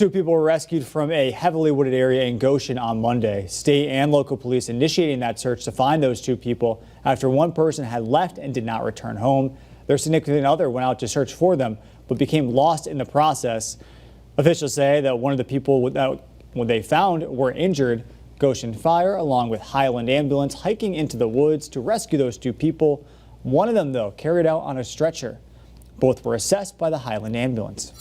Two people were rescued from a heavily wooded area in Goshen on Monday. State and local police initiating that search to find those two people after one person had left and did not return home. Their significant other went out to search for them, but became lost in the process. Officials say that one of the people that they found were injured. Goshen Fire, along with Highland Ambulance, hiking into the woods to rescue those two people. One of them, though, carried out on a stretcher. Both were assessed by the Highland Ambulance.